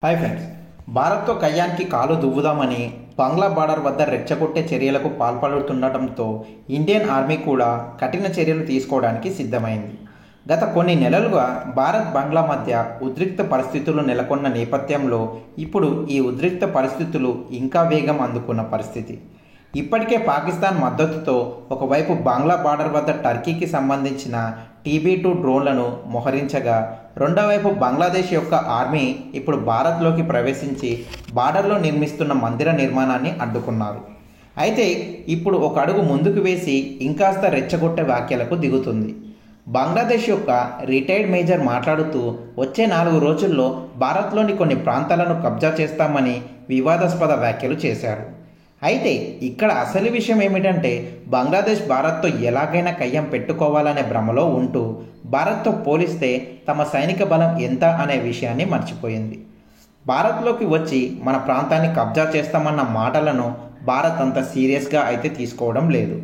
Hi friends, భారత్తో కయ్యానికి కాలు దువ్వుదామని బంగ్లా border వద్ద రెచ్చగొట్టే చర్యలకు పాల్పడుతుండటంతో ఇండియన్ ఆర్మీ కూడా కఠిన చర్యలు తీసుకోవడానికి సిద్ధమైంది. గత కొన్ని నెలలుగా భారత్ బంగ్లా మధ్య ఉద్రిక్త పరిస్థితులు నెలకొన్న నేపథ్యంలో ఇప్పుడు ఈ ఉద్రిక్త పరిస్థితులు ఇంకా వేగం అందుకున్న పరిస్థితి. ఇప్పటికే పాకిస్తాన్ మద్దతుతో ఒకవైపు బంగ్లా బార్డర్ వద్ద టర్కీకి సంబంధించిన TB2 డ్రోన్లను మోహరించగా, రెండో వైపు బంగ్లాదేశ్ యొక్క ఆర్మీ ఇప్పుడు భారత్లోకి ప్రవేశించి బార్డర్లో నిర్మిస్తున్న మందిర నిర్మాణాన్ని అడ్డుకున్నారు. అయితే ఇప్పుడు ఒక అడుగు ముందుకు వేసి ఇంకాస్త రెచ్చగొట్టే వ్యాఖ్యలకు దిగుతుంది. బంగ్లాదేశ్ యొక్క రిటైర్డ్ మేజర్ మాట్లాడుతూ వచ్చే 4 రోజుల్లో భారత్లోని కొన్ని ప్రాంతాలను కబ్జా చేస్తామని వివాదాస్పద వ్యాఖ్యలు చేశారు. అయితే ఇక్కడ అసలు విషయం ఏమిటంటే, బంగ్లాదేశ్ భారత్తో ఎలాగైనా కయ్యం పెట్టుకోవాలనే భ్రమలో ఉంటూ భారత్తో పోలిస్తే తమ సైనిక బలం ఎంత అనే విషయాన్ని మర్చిపోయింది. భారత్లోకి వచ్చి మన ప్రాంతాన్ని కబ్జా చేస్తామన్న మాటలను భారత్ అంత సీరియస్గా అయితే తీసుకోవడం లేదు.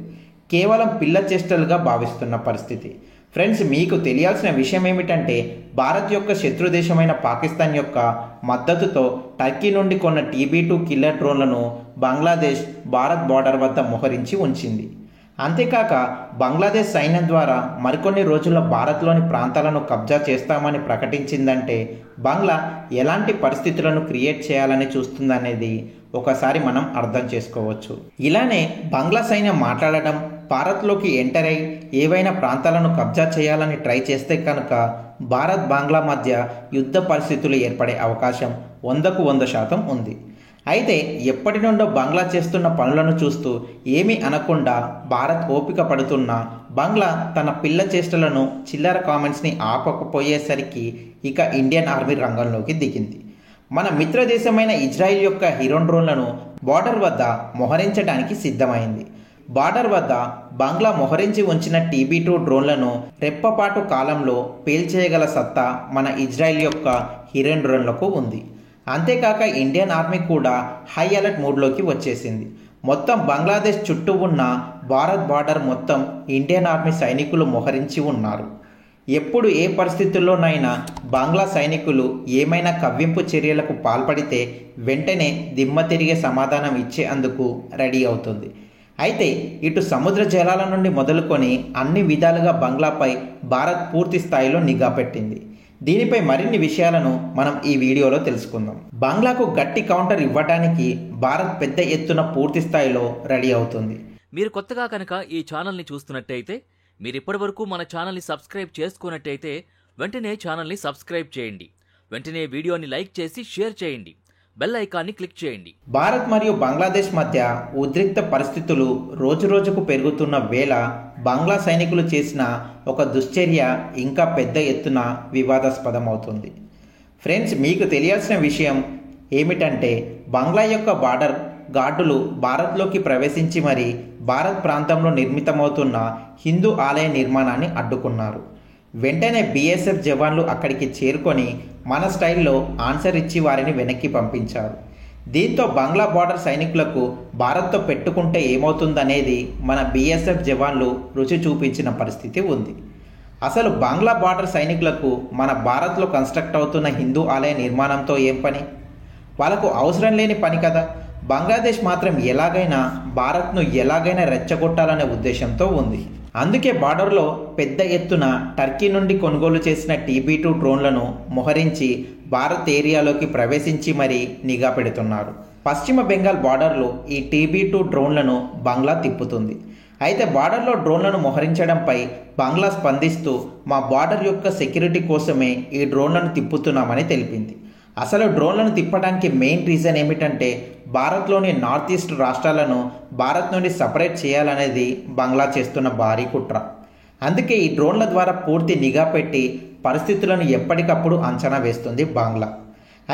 కేవలం పిల్ల చేష్టలుగా భావిస్తున్న పరిస్థితి. ఫ్రెండ్స్, మీకు తెలియాల్సిన విషయం ఏమిటంటే, భారత్ యొక్క శత్రు దేశమైన పాకిస్తాన్ యొక్క మద్దతుతో టర్కీ నుండి కొన్న TB2 కిల్లర్ డ్రోన్లను బంగ్లాదేశ్ భారత్ బార్డర్ వద్ద మోహరించి ఉంచింది. అంతేకాక బంగ్లాదేశ్ సైన్యం ద్వారా మరికొన్ని రోజుల్లో భారత్లోని ప్రాంతాలను కబ్జా చేస్తామని ప్రకటించిందంటే బంగ్లా ఎలాంటి పరిస్థితులను క్రియేట్ చేయాలని చూస్తుందనేది ఒకసారి మనం అర్థం చేసుకోవచ్చు. ఇలానే బంగ్లా సైన్యం మాట్లాడడం, భారత్లోకి ఎంటర్ అయి ఏవైనా ప్రాంతాలను కబ్జా చేయాలని ట్రై చేస్తే కనుక భారత్ బంగ్లా మధ్య యుద్ధ పరిస్థితులు ఏర్పడే అవకాశం 100కు 100% ఉంది. అయితే ఎప్పటి నుండో బంగ్లా చేస్తున్న పనులను చూస్తూ ఏమీ అనకుండా భారత్ ఓపిక పడుతున్న బంగ్లా తన పిల్ల చేష్టలను, చిల్లర కామెంట్స్ని ఆపకపోయేసరికి ఇక ఇండియన్ ఆర్మీ రంగంలోకి దిగింది. మన మిత్ర దేశమైన ఇజ్రాయిల్ యొక్క హీరోన్ డ్రోన్లను బార్డర్ వద్ద మోహరించడానికి సిద్ధమైంది. బార్డర్ వద్ద బంగ్లా మోహరించి ఉంచిన TB2 డ్రోన్లను రెప్పపాటు కాలంలో పేల్చేయగల సత్తా మన ఇజ్రాయిల్ యొక్క హీరోన్ డ్రోన్లకు ఉంది. అంతేకాక ఇండియన్ ఆర్మీ కూడా హై అలర్ట్ మోడ్లోకి వచ్చేసింది. మొత్తం బంగ్లాదేశ్ చుట్టూ ఉన్న భారత్ బార్డర్ మొత్తం ఇండియన్ ఆర్మీ సైనికులు మోహరించి ఉన్నారు. ఎప్పుడు ఏ పరిస్థితుల్లోనైనా బంగ్లా సైనికులు ఏమైనా కవ్వింపు చర్యలకు పాల్పడితే వెంటనే దిమ్మ తిరిగే సమాధానం ఇచ్చేందుకు రెడీ అవుతుంది. అయితే ఇటు సముద్ర జలాల నుండి మొదలుకొని అన్ని విధాలుగా బంగ్లాపై భారత్ పూర్తి స్థాయిలో నిఘా పెట్టింది. దీనిపై మరిన్ని విషయాలను మనం ఈ వీడియోలో తెలుసుకుందాం. బంగ్లాకు గట్టి కౌంటర్ ఇవ్వడానికి భారత్ పెద్ద ఎత్తున పూర్తి స్థాయిలో రెడీ అవుతుంది. మీరు కొత్తగా కనుక ఈ ఛానల్ని చూస్తున్నట్టయితే, మీరు ఇప్పటివరకు మన ఛానల్ని సబ్స్క్రైబ్ చేసుకున్నట్టయితే వెంటనే ఛానల్ని సబ్స్క్రైబ్ చేయండి. వెంటనే వీడియోని లైక్ చేసి షేర్ చేయండి. బెల్ ఐకాన్ని క్లిక్ చేయండి. భారత్ మరియు బంగ్లాదేశ్ మధ్య ఉద్రిక్త పరిస్థితులు రోజురోజుకు పెరుగుతున్న వేళ బంగ్లా సైనికులు చేసిన ఒక దుశ్చర్య ఇంకా పెద్ద ఎత్తున వివాదాస్పదమవుతుంది. ఫ్రెండ్స్, మీకు తెలియాల్సిన విషయం ఏమిటంటే, బంగ్లా యొక్క బార్డర్ గార్డులు భారత్లోకి ప్రవేశించి మరి భారత్ ప్రాంతంలో నిర్మితమవుతున్న హిందూ ఆలయ నిర్మాణాన్ని అడ్డుకున్నారు. వెంటనే BSF జవాన్లు అక్కడికి చేరుకొని మన స్టైల్లో ఆన్సర్ ఇచ్చి వారిని వెనక్కి పంపించారు. దీంతో బంగ్లా బార్డర్ సైనికులకు భారత్తో పెట్టుకుంటే ఏమవుతుందనేది మన BSF జవాన్లు రుచి చూపించిన పరిస్థితి ఉంది. అసలు బంగ్లా బార్డర్ సైనికులకు మన భారత్లో కన్స్ట్రక్ట్ అవుతున్న హిందూ ఆలయ నిర్మాణంతో ఏం పని? వాళ్ళకు అవసరం లేని పని కదా. బంగ్లాదేశ్ మాత్రం ఎలాగైనా భారత్ను ఎలాగైనా రెచ్చగొట్టాలనే ఉద్దేశంతో ఉంది. అందుకే బార్డర్లో పెద్ద ఎత్తున టర్కీ నుండి కొనుగోలు చేసిన TB2 డ్రోన్లను మోహరించి భారత్ ఏరియాలోకి ప్రవేశించి మరీ నిఘా పెడుతున్నారు. పశ్చిమ బెంగాల్ బార్డర్లో ఈ TB2 డ్రోన్లను బంగ్లా తిప్పుతుంది. అయితే బార్డర్లో డ్రోన్లను మోహరించడంపై బంగ్లా స్పందిస్తూ మా బార్డర్ యొక్క సెక్యూరిటీ కోసమే ఈ డ్రోన్లను తిప్పుతున్నామని తెలిపింది. అసలు డ్రోన్లను తిప్పడానికి మెయిన్ రీజన్ ఏమిటంటే, భారత్లోని నార్త్ ఈస్ట్ రాష్ట్రాలను భారత్ నుండి సపరేట్ చేయాలనేది బంగ్లా చేస్తున్న భారీ కుట్ర. అందుకే ఈ డ్రోన్ల ద్వారా పూర్తి నిఘా పెట్టి పరిస్థితులను ఎప్పటికప్పుడు అంచనా వేస్తుంది బంగ్లా.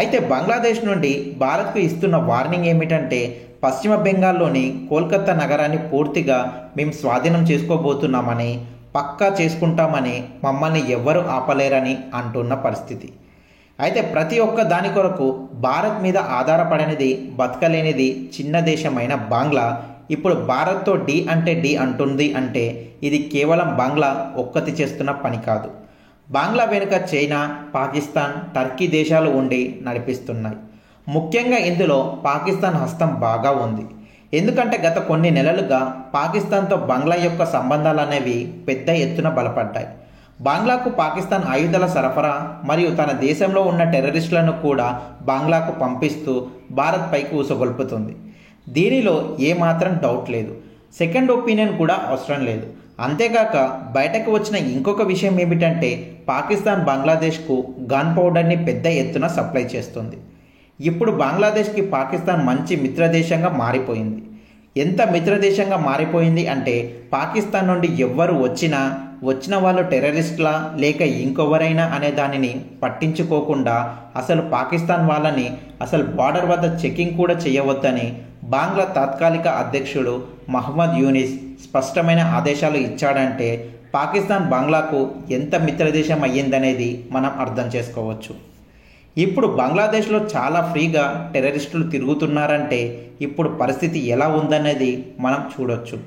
అయితే బంగ్లాదేశ్ నుండి భారత్కు ఇస్తున్న వార్నింగ్ ఏమిటంటే, పశ్చిమ బెంగాల్లోని కోల్కతా నగరాన్ని పూర్తిగా మేము స్వాధీనం చేసుకోబోతున్నామని, పక్కా చేసుకుంటామని, మమ్మల్ని ఎవ్వరూ ఆపలేరని అంటున్న పరిస్థితి. అయితే ప్రతి ఒక్క దాని కొరకు భారత్ మీద ఆధారపడనిది, బతకలేనిది చిన్న దేశమైన బంగ్లా ఇప్పుడు భారత్తో డి అంటే డి అంటుంది. అంటే ఇది కేవలం బంగ్లా ఒక్కతి చేస్తున్న పని కాదు. బంగ్లా వెనుక చైనా, పాకిస్తాన్, టర్కీ దేశాలు ఉండి నడిపిస్తున్నాయి. ముఖ్యంగా ఇందులో పాకిస్తాన్ హస్తం బాగా ఉంది. ఎందుకంటే గత కొన్ని నెలలుగా పాకిస్తాన్తో బంగ్లా యొక్క సంబంధాలు అనేవి పెద్ద ఎత్తున బలపడ్డాయి. బంగ్లాకు పాకిస్తాన్ ఆయుధాల సరఫరా మరియు తన దేశంలో ఉన్న టెర్రరిస్టులను కూడా బంగ్లాకు పంపిస్తూ భారత్ పైకి ఊసగొల్పుతుంది. దీనిలో ఏమాత్రం డౌట్ లేదు. సెకండ్ ఒపీనియన్ కూడా అవసరం లేదు. అంతేకాక బయటకు వచ్చిన ఇంకొక విషయం ఏమిటంటే పాకిస్తాన్ బంగ్లాదేశ్కు గన్ పౌడర్ని పెద్ద ఎత్తున సప్లై చేస్తుంది. ఇప్పుడు బంగ్లాదేశ్కి పాకిస్తాన్ మంచి మిత్రదేశంగా మారిపోయింది. ఎంత మిత్రదేశంగా మారిపోయింది అంటే పాకిస్తాన్ నుండి ఎవ్వరు వచ్చిన వాళ్ళు టెర్రరిస్టులా లేక ఇంకెవరైనా అనే దానిని పట్టించుకోకుండా అసలు పాకిస్తాన్ వాళ్ళని అసలు బార్డర్ వద్ద చెకింగ్ కూడా చేయవద్దని బంగ్లా తాత్కాలిక అధ్యక్షుడు మహమ్మద్ యూనిస్ స్పష్టమైన ఆదేశాలు ఇచ్చాడంటే పాకిస్తాన్ బంగ్లాకు ఎంత మిత్రదేశం అయ్యిందనేది మనం అర్థం చేసుకోవచ్చు. ఇప్పుడు బంగ్లాదేశ్లో చాలా ఫ్రీగా టెర్రరిస్టులు తిరుగుతున్నారంటే ఇప్పుడు పరిస్థితి ఎలా ఉందనేది మనం చూడొచ్చు.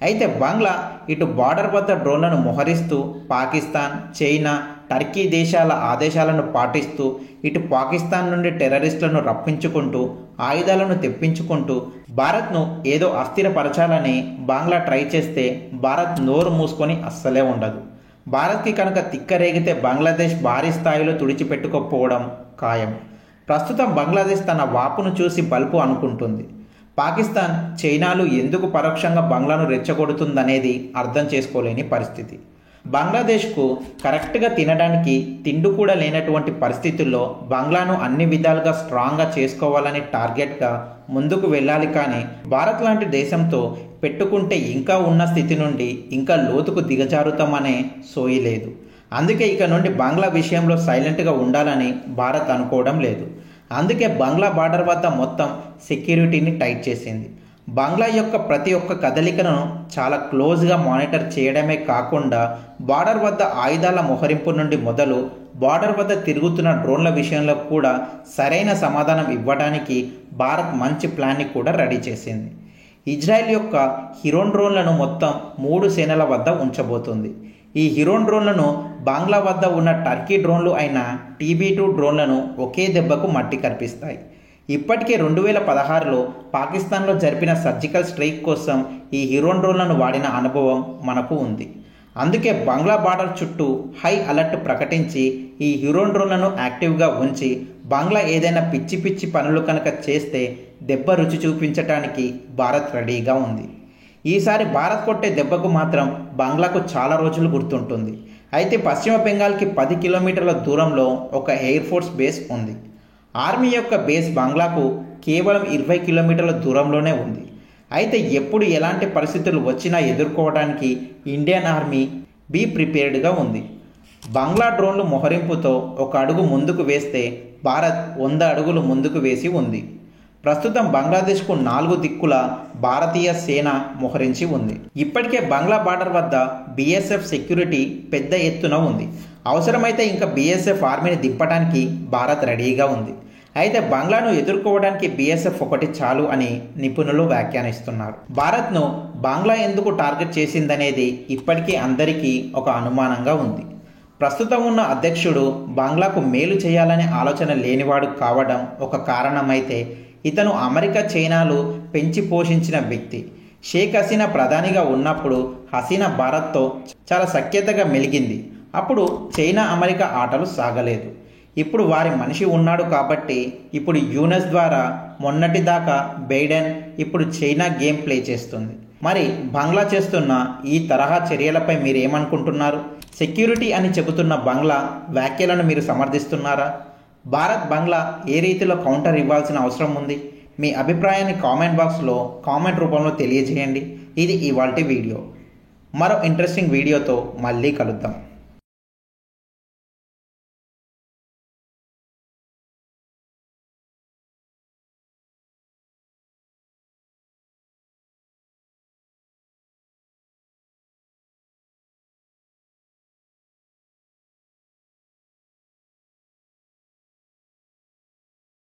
అయితే బంగ్లా ఇటు బార్డర్ వద్ద డ్రోన్లను మోహరిస్తూ పాకిస్తాన్, చైనా, టర్కీ దేశాల ఆదేశాలను పాటిస్తూ ఇటు పాకిస్తాన్ నుండి టెర్రరిస్టులను రప్పించుకుంటూ ఆయుధాలను తెప్పించుకుంటూ భారత్ను ఏదో అస్థిరపరచాలని బంగ్లా ట్రై చేస్తే భారత్ నోరు మూసుకొని అస్సలే ఉండదు. భారత్కి కనుక తిక్కరేగితే బంగ్లాదేశ్ భారీ స్థాయిలో తుడిచిపెట్టుకోకపోవడం ఖాయం. ప్రస్తుతం బంగ్లాదేశ్ తన వాపును చూసి బల్పు అనుకుంటుంది. పాకిస్తాన్, చైనాలు ఎందుకు పరోక్షంగా బంగ్లాను రెచ్చగొడుతుందనేది అర్థం చేసుకోలేని పరిస్థితి. బంగ్లాదేశ్కు కరెక్ట్గా తినడానికి తిండి కూడా లేనటువంటి పరిస్థితుల్లో బంగ్లాను అన్ని విధాలుగా స్ట్రాంగ్గా చేసుకోవాలని టార్గెట్గా ముందుకు వెళ్ళాలి. కానీ భారత్ లాంటి దేశంతో పెట్టుకుంటే ఇంకా ఉన్న స్థితి నుండి ఇంకా లోతుకు దిగజారుతామనే సోయి లేదు. అందుకే ఇక నుండి బంగ్లా విషయంలో సైలెంట్గా ఉండాలని భారత్ అనుకోవడం లేదు. అందుకే బంగ్లా బార్డర్ వద్ద మొత్తం సెక్యూరిటీని టైట్ చేసింది. బంగ్లా యొక్క ప్రతి ఒక్క కదలికను చాలా క్లోజ్గా మానిటర్ చేయడమే కాకుండా బార్డర్ వద్ద ఆయుధాల మోహరింపు నుండి మొదలు బార్డర్ వద్ద తిరుగుతున్న డ్రోన్ల విషయంలో కూడా సరైన సమాధానం ఇవ్వడానికి భారత్ మంచి ప్లాన్ని కూడా రెడీ చేసింది. ఇజ్రాయెల్ యొక్క హిరోన్ డ్రోన్లను మొత్తం 3 సేనల వద్ద ఉంచబోతుంది. ఈ హిరోన్ డ్రోన్లను బంగ్లా వద్ద ఉన్న టర్కీ డ్రోన్లు అయిన TB2 డ్రోన్లను ఒకే దెబ్బకు మట్టి కర్పిస్తాయి. ఇప్పటికే 2016లో పాకిస్తాన్లో జరిపిన సర్జికల్ స్ట్రైక్ కోసం ఈ హిరోన్ డ్రోన్లను వాడిన అనుభవం మనకు ఉంది. అందుకే బంగ్లా బార్డర్ చుట్టూ హై అలర్ట్ ప్రకటించి ఈ హిరోన్ డ్రోన్లను యాక్టివ్గా ఉంచి బంగ్లా ఏదైనా పిచ్చి పిచ్చి పనులు కనుక చేస్తే దెబ్బ రుచి చూపించడానికి భారత్ రెడీగా ఉంది. ఈసారి భారత్ కొట్టే దెబ్బకు మాత్రం బంగ్లాకు చాలా రోజులు గుర్తుంటుంది. అయితే పశ్చిమ బెంగాల్కి 10 కిలోమీటర్ల దూరంలో ఒక ఎయిర్ ఫోర్స్ బేస్ ఉంది. ఆర్మీ యొక్క బేస్ బంగ్లాకు కేవలం 20 కిలోమీటర్ల దూరంలోనే ఉంది. అయితే ఎప్పుడు ఎలాంటి పరిస్థితులు వచ్చినా ఎదుర్కోవడానికి ఇండియన్ ఆర్మీ బీ ప్రిపేర్డ్గా ఉంది. బంగ్లా డ్రోన్లు మోహరింపుతో ఒక అడుగు ముందుకు వేస్తే భారత్ 100 అడుగులు ముందుకు వేసి ఉంది. ప్రస్తుతం బంగ్లాదేశ్కు 4 దిక్కుల భారతీయ సేన మోహరించి ఉంది. ఇప్పటికే బంగ్లా బార్డర్ వద్ద BSF సెక్యూరిటీ పెద్ద ఎత్తున ఉంది. అవసరమైతే ఇంకా BSF ఆర్మీని దింపడానికి భారత్ రెడీగా ఉంది. అయితే బంగ్లాను ఎదుర్కోవడానికి BSF ఒకటి చాలు అని నిపుణులు వ్యాఖ్యానిస్తున్నారు. భారత్ను బంగ్లా ఎందుకు టార్గెట్ చేసిందనేది ఇప్పటికీ అందరికీ ఒక అనుమానంగా ఉంది. ప్రస్తుతం ఉన్న అధ్యక్షుడు బంగ్లాకు మేలు చేయాలనే ఆలోచన లేనివాడు కావడం ఒక కారణమైతే ఇతను అమెరికా, చైనాలు పెంచి పోషించిన వ్యక్తి. షేక్ హసీనా ప్రధానిగా ఉన్నప్పుడు హసీనా భారత్తో చాలా సఖ్యతగా మెలిగింది. అప్పుడు చైనా, అమెరికా ఆటలు సాగలేదు. ఇప్పుడు వారి మనిషి ఉన్నాడు కాబట్టి ఇప్పుడు యూనస్ ద్వారా మొన్నటి దాకా బైడెన్, ఇప్పుడు చైనా గేమ్ ప్లే చేస్తుంది. మరి బంగ్లా చేస్తున్న ఈ తరహా చర్యలపై మీరేమనుకుంటున్నారు? సెక్యూరిటీ అని చెబుతున్న బంగ్లా వ్యాఖ్యలను మీరు సమర్థిస్తున్నారా? భారత్ బంగ్లా ఏ రీతిలో కౌంటర్ ఇవ్వాల్సిన అవసరం ఉంది? మీ అభిప్రాయాన్ని కామెంట్ బాక్స్లో కామెంట్ రూపంలో తెలియజేయండి. ఇది ఇవాల్టి వీడియో. మరో ఇంట్రెస్టింగ్ వీడియోతో మళ్ళీ కలుద్దాం.